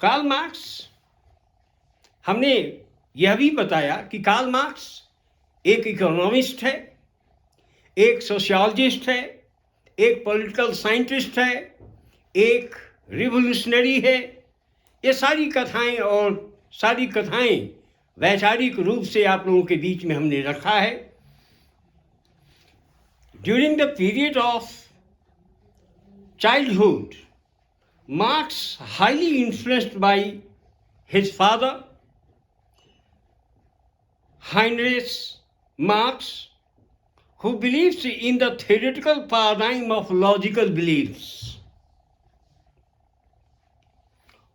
Karl Marx, हमने यह भी बताया कि कार्ल मार्क्स एक इकोनॉमिस्ट है, एक सोशियोलॉजिस्ट है, एक पॉलिटिकल साइंटिस्ट है, एक रिवोल्यूशनरी है। ये सारी कथाएं वैचारिक रूप से आप लोगों के बीच में हमने रखा है। During the period of childhood, Marx, highly influenced by his father, Heinrich Marx, who believes in the theoretical paradigm of logical beliefs,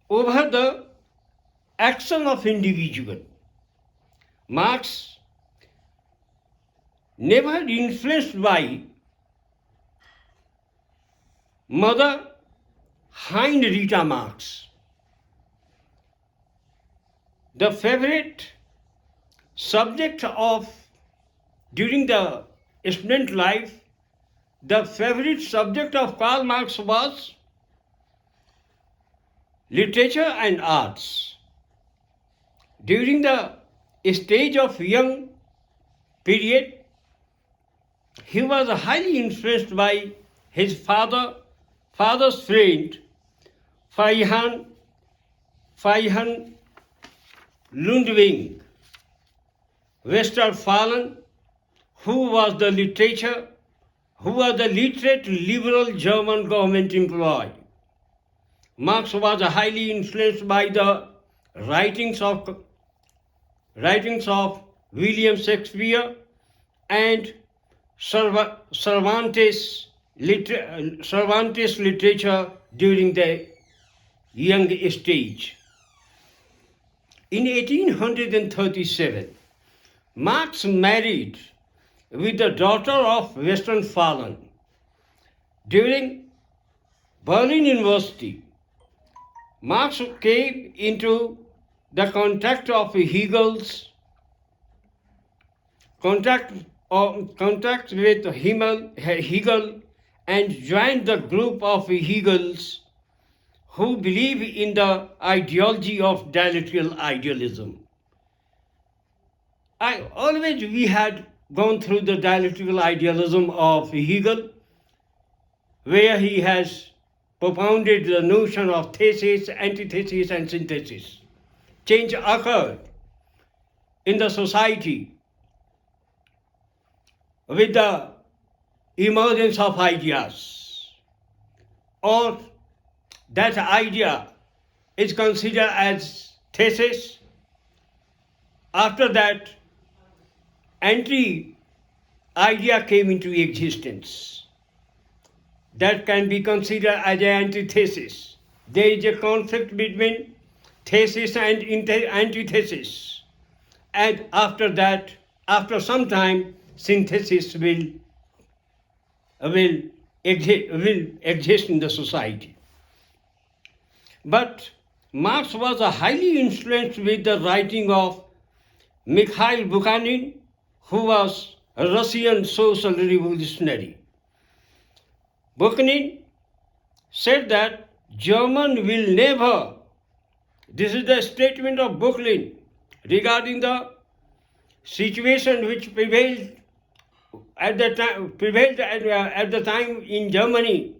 over the action of individual. Marx, never influenced by mother Heinrich Marx. The favorite subject of during the student life, the favorite subject of Karl Marx was literature and arts. During the stage of young period, he was highly influenced by his father's friend, Freiherrn Ludwig Westerfallen, who was the literate liberal German government employee. Marx was highly influenced by the writings of William Shakespeare and Cervantes literature during the young stage. In 1837, Marx married with the daughter of Westphalen. During Berlin University, Marx came into the contact with Hegel and joined the group of Hegels who believe in the ideology of dialectical idealism. We had gone through the dialectical idealism of Hegel, where he has propounded the notion of thesis, antithesis, and synthesis. Change occurred in the society with the emergence of ideas, or that idea is considered as thesis. After that, anti-idea came into existence. That can be considered as an antithesis. There is a conflict between thesis and antithesis. And after that, after some time, synthesis will exist in the society. But Marx was highly influenced with the writing of Mikhail Bakunin, who was a Russian social revolutionary. Bakunin said that German will never, this is the statement of Bakunin regarding the situation which prevailed at the time in Germany.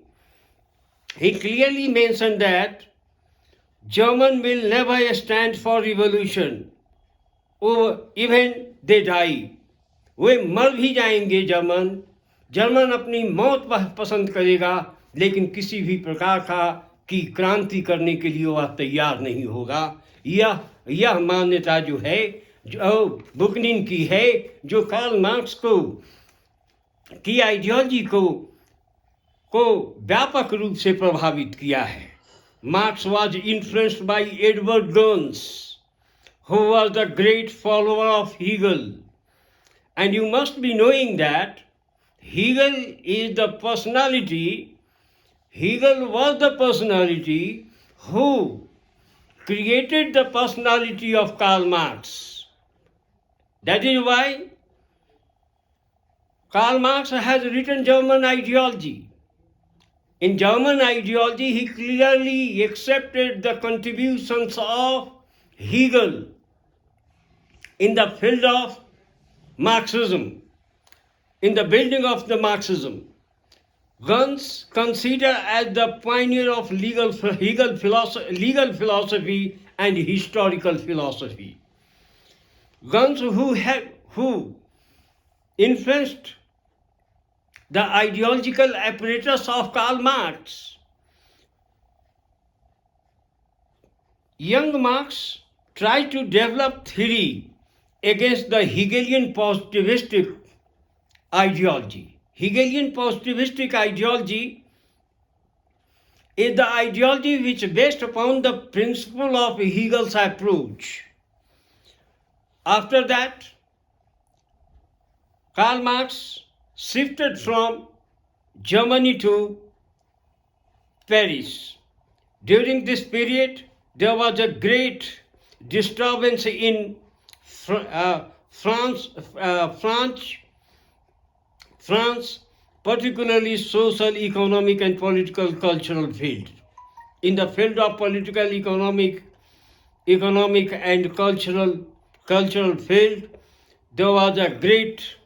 He clearly mentioned that German will never stand for revolution, even they die. वे मर भी जाएंगे German अपनी मौत पसंद करेगा, लेकिन किसी भी प्रकार की क्रांति करने के लिए वह तैयार नहीं होगा। यह मान्यता जो है, जो बुकनिन की है, जो कार्ल मार्क्स की आइडियोलॉजी को व्यापक रूप से प्रभावित किया है। Marx was influenced by Edward Burns, who was the great follower of Hegel. And you must be knowing that Hegel was the personality who created the personality of Karl Marx. That is why Karl Marx has written German ideology. In German ideology, he clearly accepted the contributions of Hegel in the field of Marxism, in the building of the Marxism. Once considered as the pioneer of legal philosophy and historical philosophy. Guns who influenced the ideological apparatus of Karl Marx. Young Marx tried to develop theory against the Hegelian positivistic ideology. Hegelian positivistic ideology is the ideology which is based upon the principle of Hegel's approach. After that, Karl Marx shifted from Germany to Paris. During this period, there was a great disturbance in France, particularly social, economic, and political cultural field. In the field of political, economic and cultural field, there was a great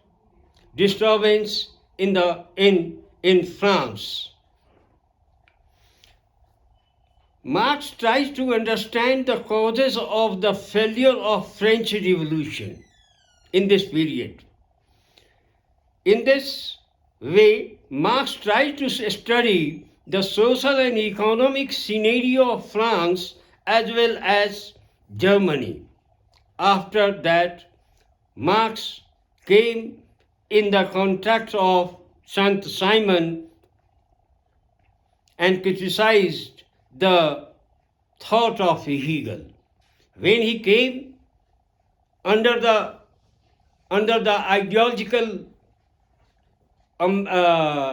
disturbance in France. Marx tries to understand the causes of the failure of French Revolution in this period. In this way, Marx tries to study the social and economic scenario of France as well as Germany. After that, Marx came in the context of Saint-Simon and criticized the thought of Hegel. When he came under the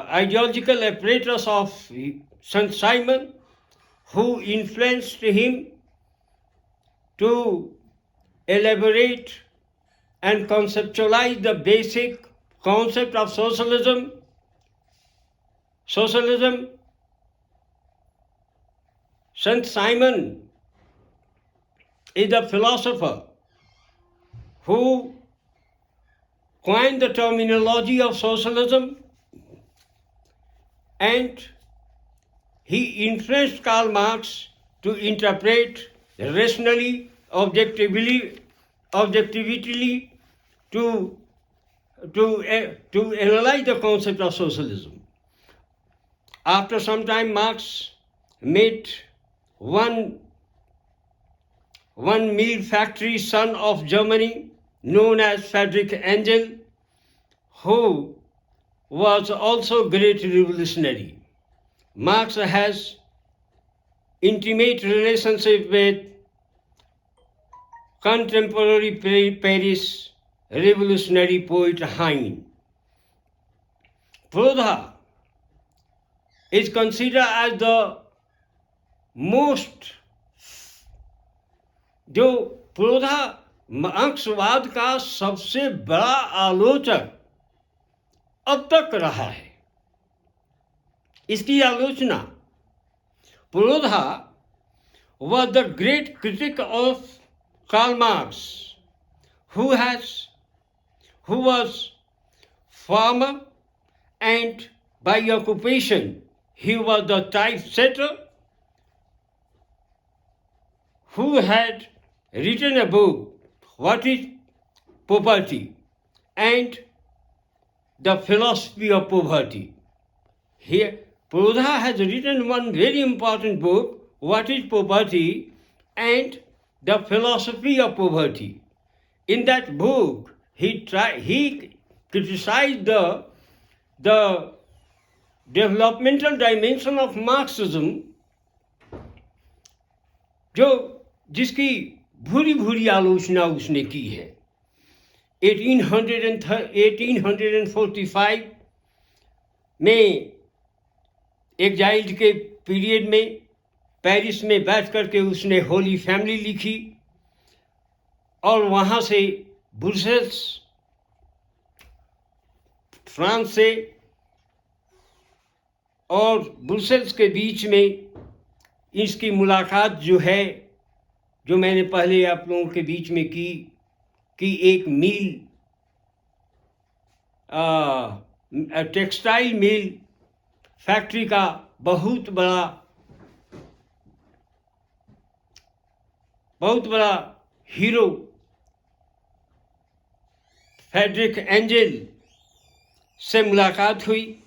ideological apparatus of Saint-Simon, who influenced him to elaborate and conceptualize the basic concept of socialism. Saint-Simon is a philosopher who coined the terminology of socialism, and he influenced Karl Marx to interpret rationally, objectively, to analyze the concept of socialism. After some time, Marx met one meal factory son of Germany known as Friedrich Engel, who was also great revolutionary. Marx has intimate relationship with contemporary Paris revolutionary poet Heine. Proudhon is considered as the जो प्रोधा मार्क्सवाद का सबसे बड़ा आलोचक अब तक रहा है. इसकी आलोचना Proudhon was the great critic of Karl Marx, who was farmer, and by occupation he was the typesetter, who had written a book, What is Poverty, and the Philosophy of Poverty. Here, Proudhon has written one very important book, What is Poverty, and the Philosophy of Poverty. In that book, he criticized the developmental dimension of Marxism, जिसकी भूरी आलोचना उसने की है. 1845 में exile के period में Paris में बैठ करके उसने होली फैमिली लिखी, और वहाँ से ब्रुसेल्स फ्रांस से और ब्रुसेल्स के बीच में इसकी मुलाकात जो है, जो मैंने पहले आप लोगों के बीच में की, कि एक मिल, टेक्सटाइल मिल फैक्ट्री का बहुत बड़ा हीरो फ्रेडरिक एंजल से मुलाकात हुई,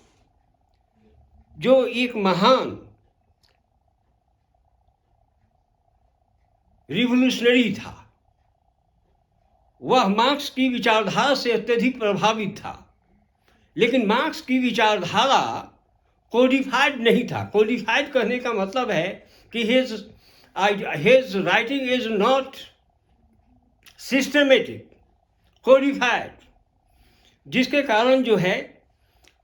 जो एक महान रिवोल्यूशनरी था। वह मार्क्स की विचारधारा से अत्यधिक प्रभावित था, लेकिन मार्क्स की विचारधारा कोडिफाइड नहीं था। कोडिफाइड कहने का मतलब है कि his writing is not systematic, codified, जिसके कारण जो है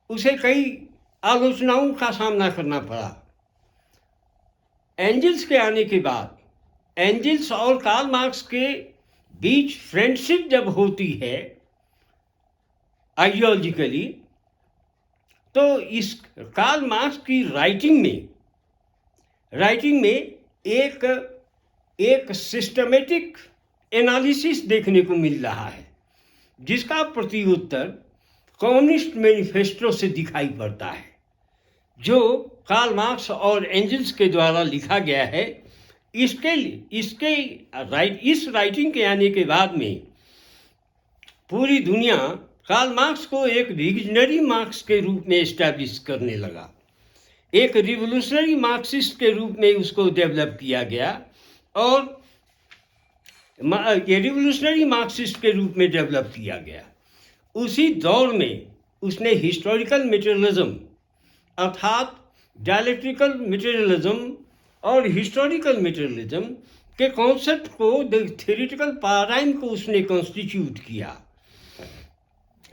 उसे कई आलोचनाओं का सामना करना पड़ा। एंजल्स के आने के बाद एंजल्स और कार्ल मार्क्स के बीच फ्रेंडशिप जब होती है आइडियोलॉजिकली, तो इस कार्ल मार्क्स की राइटिंग में एक सिस्टमेटिक एनालिसिस देखने को मिल रहा है, जिसका प्रत्युत्तर कम्युनिस्ट मैनिफेस्टो से दिखाई पड़ता है, जो कार्ल मार्क्स और एंजल्स के द्वारा लिखा गया है। इस राइटिंग के आने के बाद में पूरी दुनिया कार्ल मार्क्स को एक विजनरी मार्क्स के रूप में एस्टैब्लिश करने लगा, एक रिवोल्यूशनरी मार्क्सिस्ट के रूप में उसको डेवलप किया गया, और ये रिवोल्यूशनरी मार्क्सिस्ट के रूप में डेवलप किया गया। उसी दौर में उसने हिस्टोरिकल मटेरियलिज्म अर्थात डायलेक्ट्रिकल मटेरियलिज्म और हिस्टोरिकल मटेरियलिज्म के कॉन्सेप्ट को, थ्योरेटिकल पैराडाइम को उसने कॉन्स्टिट्यूट किया,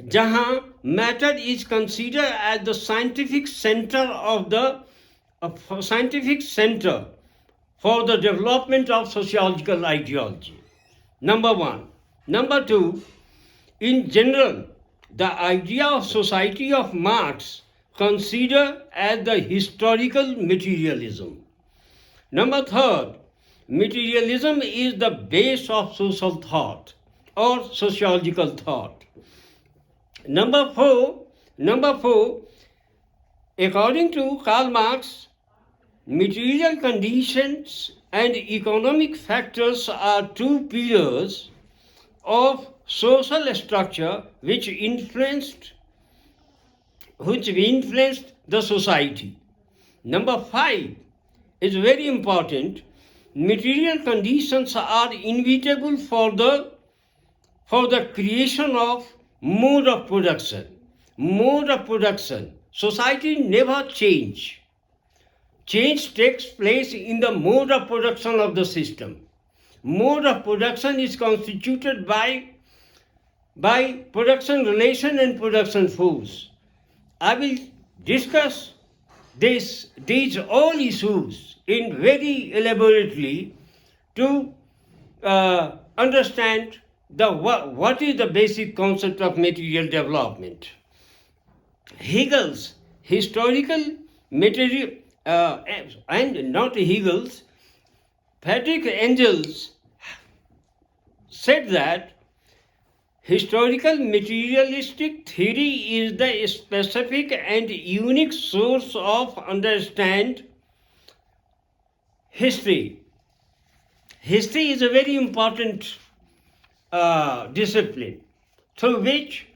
जहां matter is consider as the scientific center for the development of sociological ideology, number 1. Number 2, in general, the idea of society of Marx considered as the historical materialism. Number 3, materialism is the base of social thought or sociological thought. Number 4, according to Karl Marx, material conditions and economic factors are two pillars of social structure which influenced the society. Number 5 is very important. Material conditions are inevitable for the creation of mode of production. Society never change. Change takes place in the mode of production of the system. Mode of production is constituted by production relation and production force. I will discuss these all issues in very elaborately to understand what is the basic concept of material development. Hegel's historical material and not Hegel's, Friedrich Engels said that historical materialistic theory is the specific and unique source of understand history. History is a very important discipline through which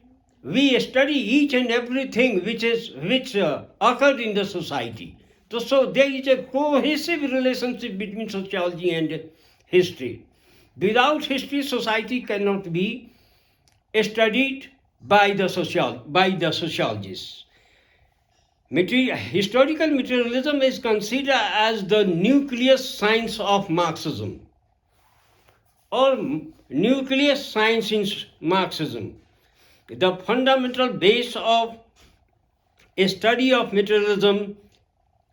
we study each and everything which occurred in the society. So there is a cohesive relationship between sociology and history. Without history, society cannot be studied by the sociologists. Historical materialism is considered as the nucleus science of Marxism, or nucleus science in Marxism. The fundamental base of a study of materialism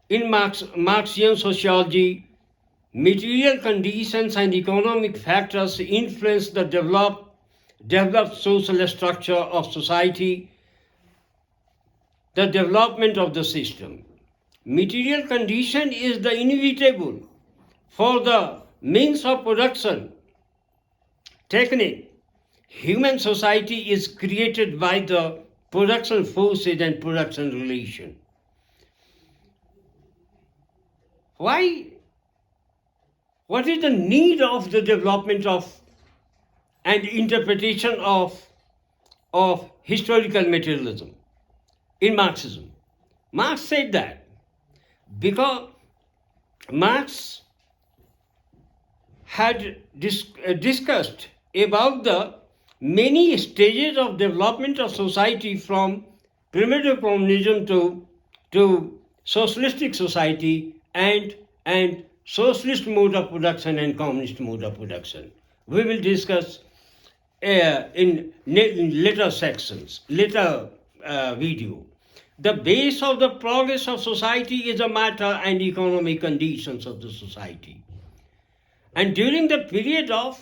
in Marxian sociology, material conditions and economic factors influence the developed social structure of society, the development of the system. material condition is the inevitable for the means of production technique. Human society is created by the production forces and production relation. Why? What is the need of the development of and interpretation of historical materialism in Marxism? Marx said that because Marx had discussed about the many stages of development of society from primitive communism to socialistic society and socialist mode of production and communist mode of production. We will discuss in later sections, later video. The base of the progress of society is a matter and economic conditions of the society. And during the period of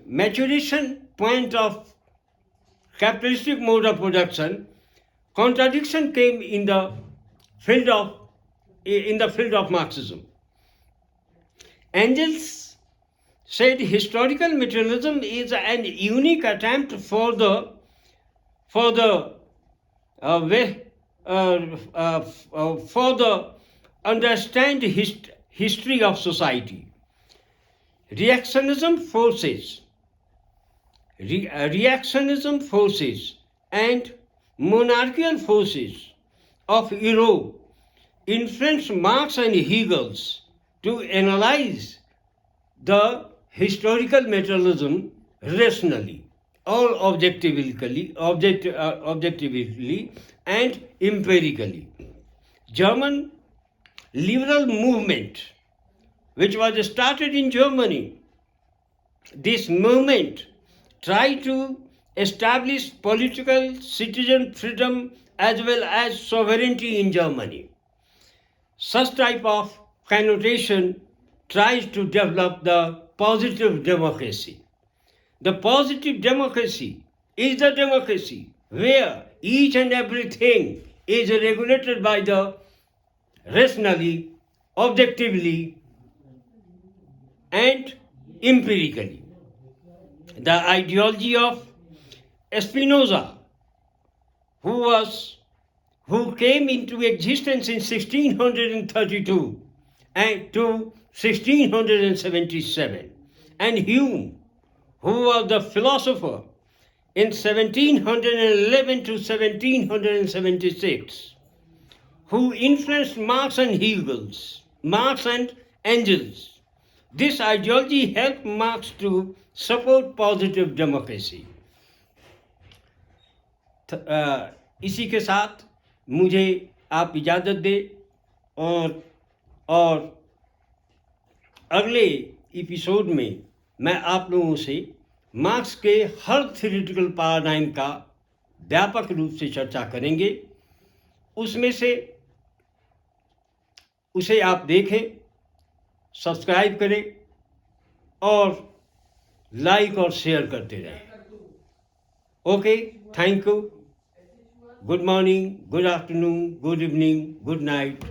maturation point of capitalistic mode of production, contradiction came in the field of Marxism. Engels said historical materialism is an unique attempt for the understand history of society. Reactionism forces and monarchical forces of Europe influenced Marx and Hegels to analyze the historical materialism rationally or objectively and empirically. German liberal movement, which was started in Germany, this movement tried to establish political citizen freedom as well as sovereignty in Germany. Such type of connotation tries to develop the positive democracy. The positive democracy is the democracy where each and everything is regulated by the rationally, objectively, and empirically. The ideology of Spinoza, who came into existence in 1632 and to 1677, and Hume, who was the philosopher in 1711 to 1776, who influenced Marx and Engels. This ideology helped Marx to support positive democracy. इसी के साथ मुझे आप इजाज़त दें और अगले episode में मैं आप लोगों से मार्क्स के हर थ्योरेटिकल पैराडाइम का व्यापक रूप से चर्चा करेंगे। उसमें से उसे आप देखें, सब्सक्राइब करें और लाइक और शेयर करते रहें। Okay, thank you. Good morning, good afternoon, good evening, good night.